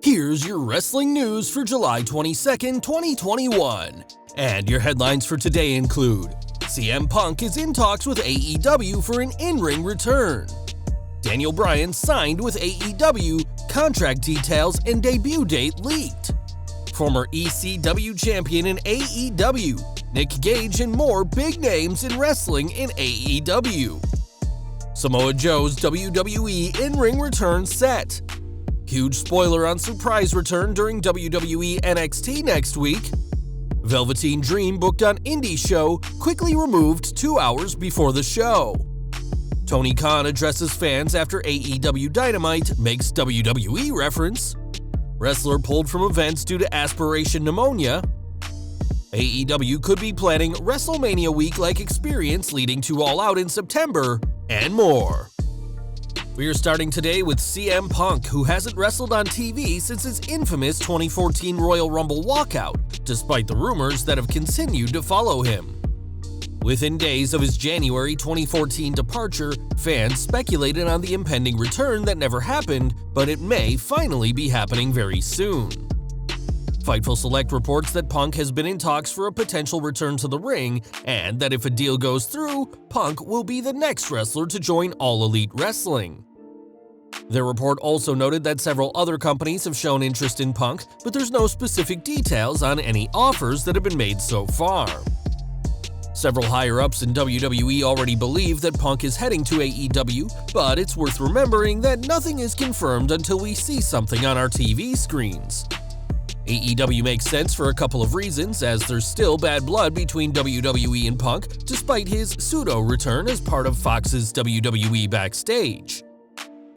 Here's your wrestling news for July 22nd, 2021. And your headlines for today include: CM Punk is in talks with AEW for an in-ring return. Daniel Bryan signed with AEW, contract details and debut date leaked. Former ECW champion in AEW, Nick Gage and more big names in wrestling in AEW. Samoa Joe's WWE in-ring return set. Huge spoiler on surprise return during WWE NXT next week. Velveteen Dream booked on indie show, quickly removed 2 hours before the show. Tony Khan addresses fans after AEW Dynamite makes WWE reference. Wrestler pulled from events due to Aspiration Pneumonia. AEW could be planning WrestleMania week-like experience leading to All Out in September, and more. We are starting today with CM Punk, who hasn't wrestled on TV since his infamous 2014 Royal Rumble walkout, despite the rumors that have continued to follow him. Within days of his January 2014 departure, fans speculated on the impending return that never happened, but it may finally be happening very soon. Fightful Select reports that Punk has been in talks for a potential return to the ring, and that if a deal goes through, Punk will be the next wrestler to join All Elite Wrestling. Their report also noted that several other companies have shown interest in Punk, but there's no specific details on any offers that have been made so far. Several higher-ups in WWE already believe that Punk is heading to AEW, but it's worth remembering that nothing is confirmed until we see something on our TV screens. AEW makes sense for a couple of reasons, as there's still bad blood between WWE and Punk, despite his pseudo-return as part of Fox's WWE Backstage.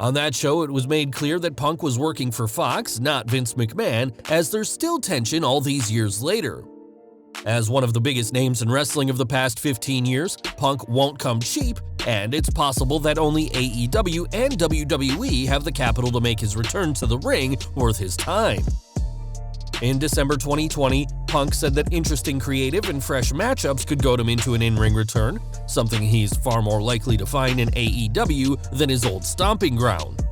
On that show, it was made clear that Punk was working for Fox, not Vince McMahon, as there's still tension all these years later. As one of the biggest names in wrestling of the past 15 years, Punk won't come cheap, and it's possible that only AEW and WWE have the capital to make his return to the ring worth his time. In December 2020, Punk said that interesting creative and fresh matchups could goad him into an in-ring return, something he's far more likely to find in AEW than his old stomping ground.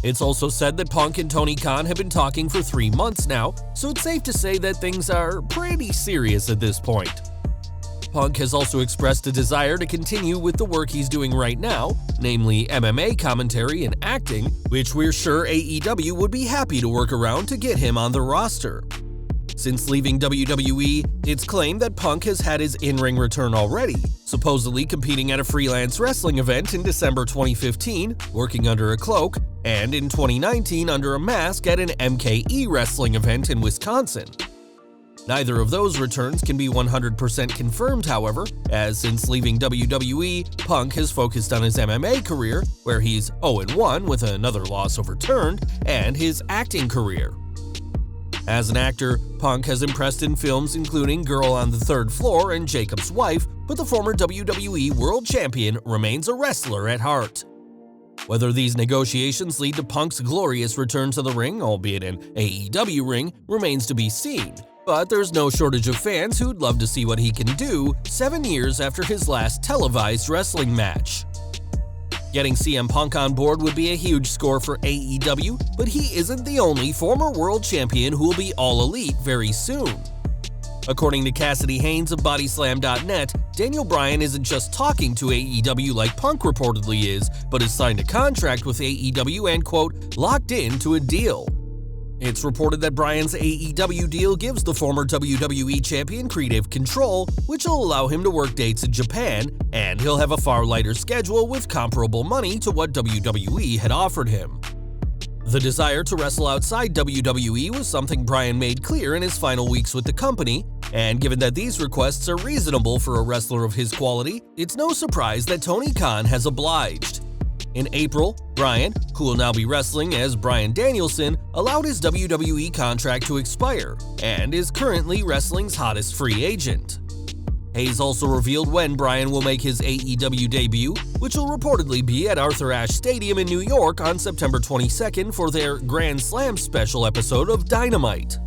It's also said that Punk and Tony Khan have been talking for 3 months now, so it's safe to say that things are pretty serious at this point. Punk has also expressed a desire to continue with the work he's doing right now, namely MMA commentary and acting, which we're sure AEW would be happy to work around to get him on the roster. Since leaving WWE, it's claimed that Punk has had his in-ring return already, supposedly competing at a freelance wrestling event in December 2015, working under a cloak, and in 2019 under a mask at an MKE wrestling event in Wisconsin. Neither of those returns can be 100% confirmed, however, as since leaving WWE, Punk has focused on his MMA career, where he's 0-1 with another loss overturned, and his acting career. As an actor, Punk has impressed in films including Girl on the Third Floor and Jacob's Wife, but the former WWE World Champion remains a wrestler at heart. Whether these negotiations lead to Punk's glorious return to the ring, albeit an AEW ring, remains to be seen. But there's no shortage of fans who'd love to see what he can do 7 years after his last televised wrestling match. Getting CM Punk on board would be a huge score for AEW, but he isn't the only former world champion who will be All Elite very soon. According to Cassidy Haynes of Bodyslam.net, Daniel Bryan isn't just talking to AEW like Punk reportedly is, but has signed a contract with AEW and, quote, locked into a deal. It's reported that Bryan's AEW deal gives the former WWE champion creative control, which will allow him to work dates in Japan, and he'll have a far lighter schedule with comparable money to what WWE had offered him. The desire to wrestle outside WWE was something Bryan made clear in his final weeks with the company, and given that these requests are reasonable for a wrestler of his quality, it's no surprise that Tony Khan has obliged. In April, Bryan, who will now be wrestling as Bryan Danielson, allowed his WWE contract to expire, and is currently wrestling's hottest free agent. Hayes also revealed when Bryan will make his AEW debut, which will reportedly be at Arthur Ashe Stadium in New York on September 22nd for their Grand Slam special episode of Dynamite.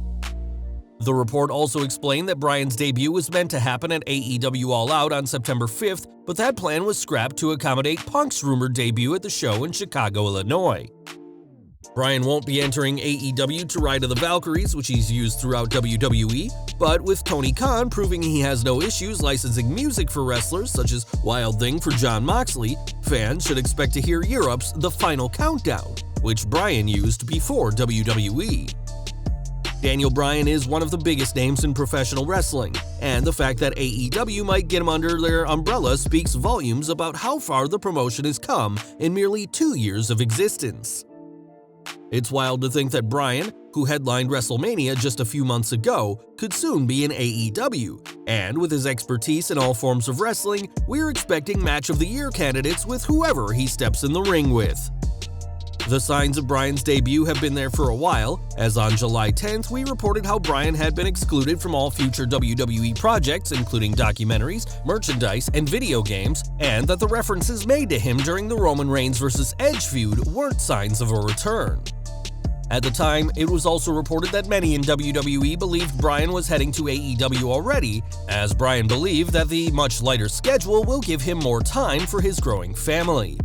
The report also explained that Bryan's debut was meant to happen at AEW All Out on September 5th, but that plan was scrapped to accommodate Punk's rumored debut at the show in Chicago, Illinois. Bryan won't be entering AEW to Ride of the Valkyries, which he's used throughout WWE, but with Tony Khan proving he has no issues licensing music for wrestlers such as Wild Thing for Jon Moxley, fans should expect to hear Europe's The Final Countdown, which Bryan used before WWE. Daniel Bryan is one of the biggest names in professional wrestling, and the fact that AEW might get him under their umbrella speaks volumes about how far the promotion has come in merely 2 years of existence. It's wild to think that Bryan, who headlined WrestleMania just a few months ago, could soon be in AEW, and with his expertise in all forms of wrestling, we're expecting Match of the Year candidates with whoever he steps in the ring with. The signs of Bryan's debut have been there for a while, as on July 10th we reported how Bryan had been excluded from all future WWE projects including documentaries, merchandise, and video games, and that the references made to him during the Roman Reigns vs. Edge feud weren't signs of a return. At the time, it was also reported that many in WWE believed Bryan was heading to AEW already, as Bryan believed that the much lighter schedule will give him more time for his growing family.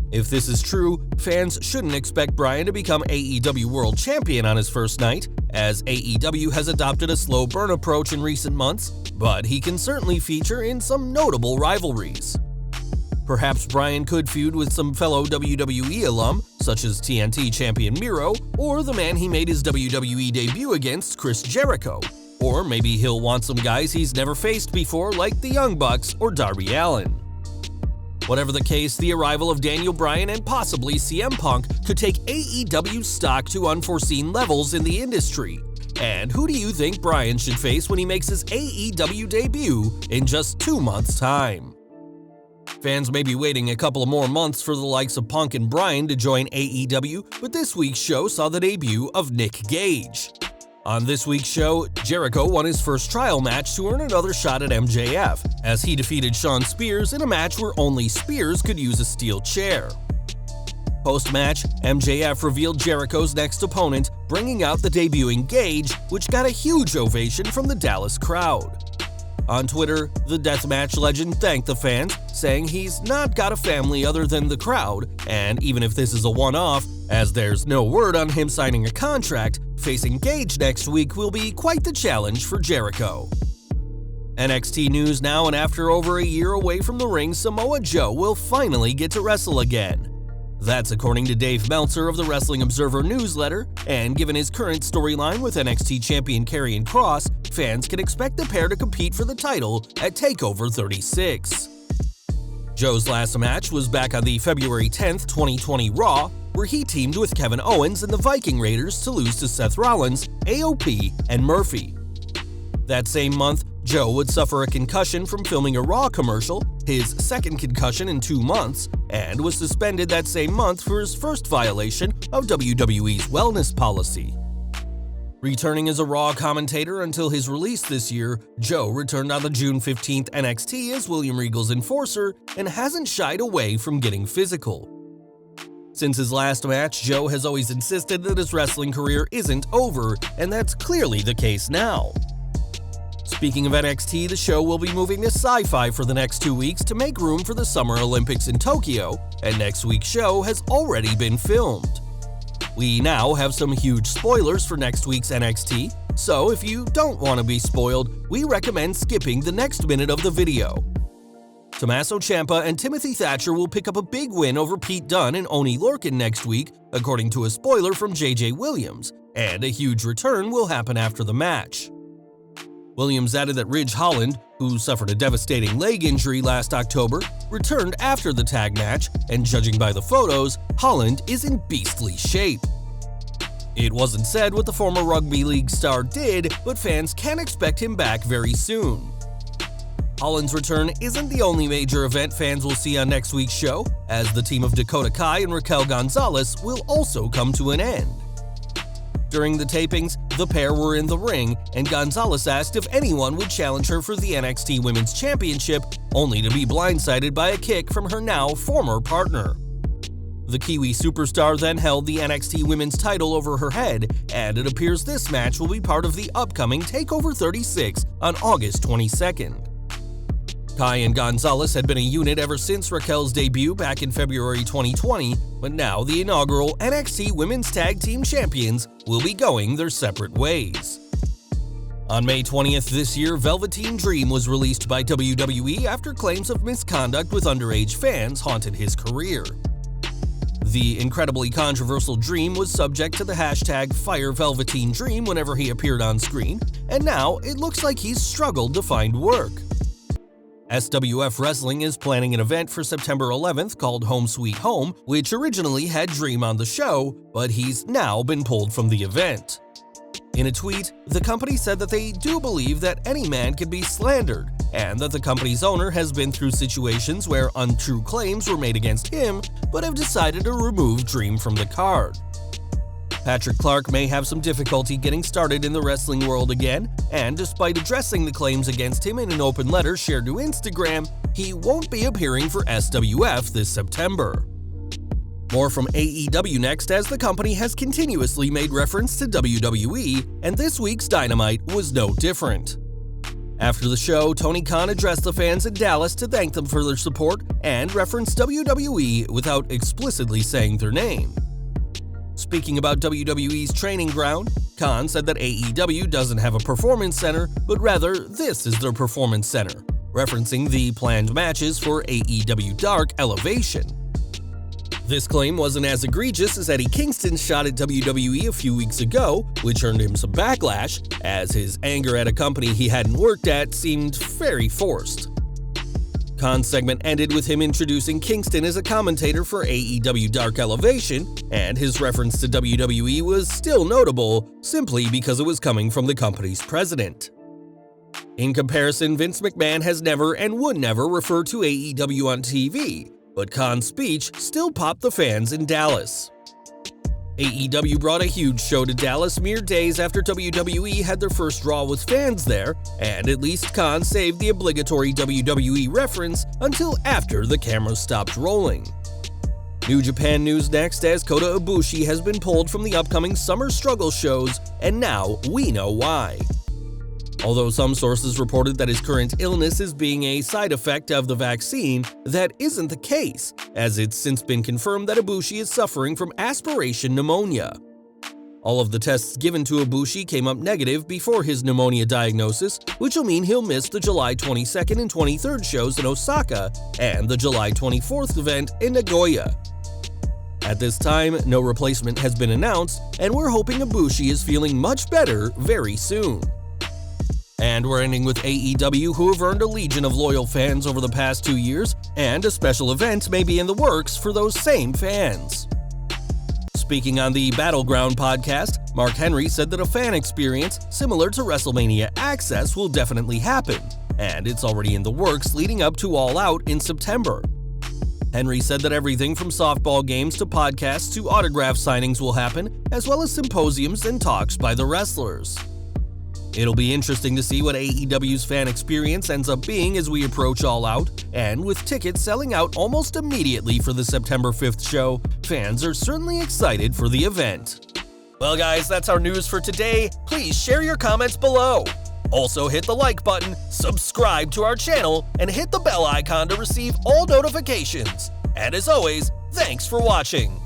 If this is true, fans shouldn't expect Bryan to become AEW World Champion on his first night, as AEW has adopted a slow burn approach in recent months, but he can certainly feature in some notable rivalries. Perhaps Bryan could feud with some fellow WWE alum, such as TNT champion Miro, or the man he made his WWE debut against, Chris Jericho. Or maybe he'll want some guys he's never faced before like the Young Bucks or Darby Allin. Whatever the case, the arrival of Daniel Bryan and possibly CM Punk could take AEW's stock to unforeseen levels in the industry. And who do you think Bryan should face when he makes his AEW debut in just 2 months' time? Fans may be waiting a couple of more months for the likes of Punk and Bryan to join AEW, but this week's show saw the debut of Nick Gage. On this week's show, Jericho won his first trial match to earn another shot at MJF, as he defeated Shawn Spears in a match where only Spears could use a steel chair. Post-match, MJF revealed Jericho's next opponent, bringing out the debuting Gage, which got a huge ovation from the Dallas crowd. On Twitter, the deathmatch legend thanked the fans, saying he's not got a family other than the crowd, and even if this is a one-off, as there's no word on him signing a contract, facing Gage next week will be quite the challenge for Jericho. NXT news now, and after over a year away from the ring, Samoa Joe will finally get to wrestle again. That's according to Dave Meltzer of the Wrestling Observer newsletter, and given his current storyline with NXT champion Karrion Kross, fans can expect the pair to compete for the title at TakeOver 36. Joe's last match was back on the February 10th, 2020 Raw, where he teamed with Kevin Owens and the Viking Raiders to lose to Seth Rollins, AOP, and Murphy. That same month, Joe would suffer a concussion from filming a Raw commercial, his second concussion in 2 months, and was suspended that same month for his first violation of WWE's wellness policy. Returning as a Raw commentator until his release this year, Joe returned on the June 15th NXT as William Regal's enforcer and hasn't shied away from getting physical. Since his last match, Joe has always insisted that his wrestling career isn't over, and that's clearly the case now. Speaking of NXT, the show will be moving to Sci-Fi for the next 2 weeks to make room for the Summer Olympics in Tokyo, and next week's show has already been filmed. We now have some huge spoilers for next week's NXT, so if you don't want to be spoiled, we recommend skipping the next minute of the video. Tommaso Ciampa and Timothy Thatcher will pick up a big win over Pete Dunne and Oney Lorcan next week, according to a spoiler from JJ Williams, and a huge return will happen after the match. Williams added that Ridge Holland, who suffered a devastating leg injury last October, returned after the tag match, and judging by the photos, Holland is in beastly shape. It wasn't said what the former rugby league star did, but fans can expect him back very soon. Holland's return isn't the only major event fans will see on next week's show, as the team of Dakota Kai and Raquel Gonzalez will also come to an end. During the tapings, the pair were in the ring, and Gonzalez asked if anyone would challenge her for the NXT Women's Championship, only to be blindsided by a kick from her now former partner. The Kiwi superstar then held the NXT Women's title over her head, and it appears this match will be part of the upcoming TakeOver 36 on August 22nd. Kai and Gonzalez had been a unit ever since Raquel's debut back in February 2020, but now the inaugural NXT Women's Tag Team Champions will be going their separate ways. On May 20th this year, Velveteen Dream was released by WWE after claims of misconduct with underage fans haunted his career. The incredibly controversial Dream was subject to the hashtag #FireVelveteenDream whenever he appeared on screen, and now it looks like he's struggled to find work. SWF Wrestling is planning an event for September 11th called Home Sweet Home, which originally had Dream on the show, but he's now been pulled from the event. In a tweet, the company said that they do believe that any man can be slandered, and that the company's owner has been through situations where untrue claims were made against him, but have decided to remove Dream from the card. Patrick Clark may have some difficulty getting started in the wrestling world again, and despite addressing the claims against him in an open letter shared to Instagram, he won't be appearing for SWF this September. More from AEW next, as the company has continuously made reference to WWE, and this week's Dynamite was no different. After the show, Tony Khan addressed the fans in Dallas to thank them for their support and referenced WWE without explicitly saying their name. Speaking about WWE's training ground, Khan said that AEW doesn't have a performance center, but rather this is their performance center, referencing the planned matches for AEW Dark Elevation. This claim wasn't as egregious as Eddie Kingston's shot at WWE a few weeks ago, which earned him some backlash, as his anger at a company he hadn't worked at seemed very forced. Khan's segment ended with him introducing Kingston as a commentator for AEW Dark Elevation, and his reference to WWE was still notable simply because it was coming from the company's president. In comparison, Vince McMahon has never and would never refer to AEW on TV, but Khan's speech still popped the fans in Dallas. AEW brought a huge show to Dallas mere days after WWE had their first Raw with fans there, and at least Khan saved the obligatory WWE reference until after the cameras stopped rolling. New Japan news next, as Kota Ibushi has been pulled from the upcoming Summer Struggle shows, and now we know why. Although some sources reported that his current illness is being a side effect of the vaccine, that isn't the case, as it's since been confirmed that Ibushi is suffering from Aspiration Pneumonia. All of the tests given to Ibushi came up negative before his pneumonia diagnosis, which will mean he'll miss the July 22nd and 23rd shows in Osaka and the July 24th event in Nagoya. At this time, no replacement has been announced, and we're hoping Ibushi is feeling much better very soon. And we're ending with AEW, who have earned a legion of loyal fans over the past 2 years, and a special event may be in the works for those same fans. Speaking on the Battleground podcast, Mark Henry said that a fan experience similar to WrestleMania Access will definitely happen, and it's already in the works leading up to All Out in September. Henry said that everything from softball games to podcasts to autograph signings will happen, as well as symposiums and talks by the wrestlers. It'll be interesting to see what AEW's fan experience ends up being as we approach All Out, and with tickets selling out almost immediately for the September 5th show, fans are certainly excited for the event. Well guys, that's our news for today. Please share your comments below. Also hit the like button, subscribe to our channel, and hit the bell icon to receive all notifications. And as always, thanks for watching.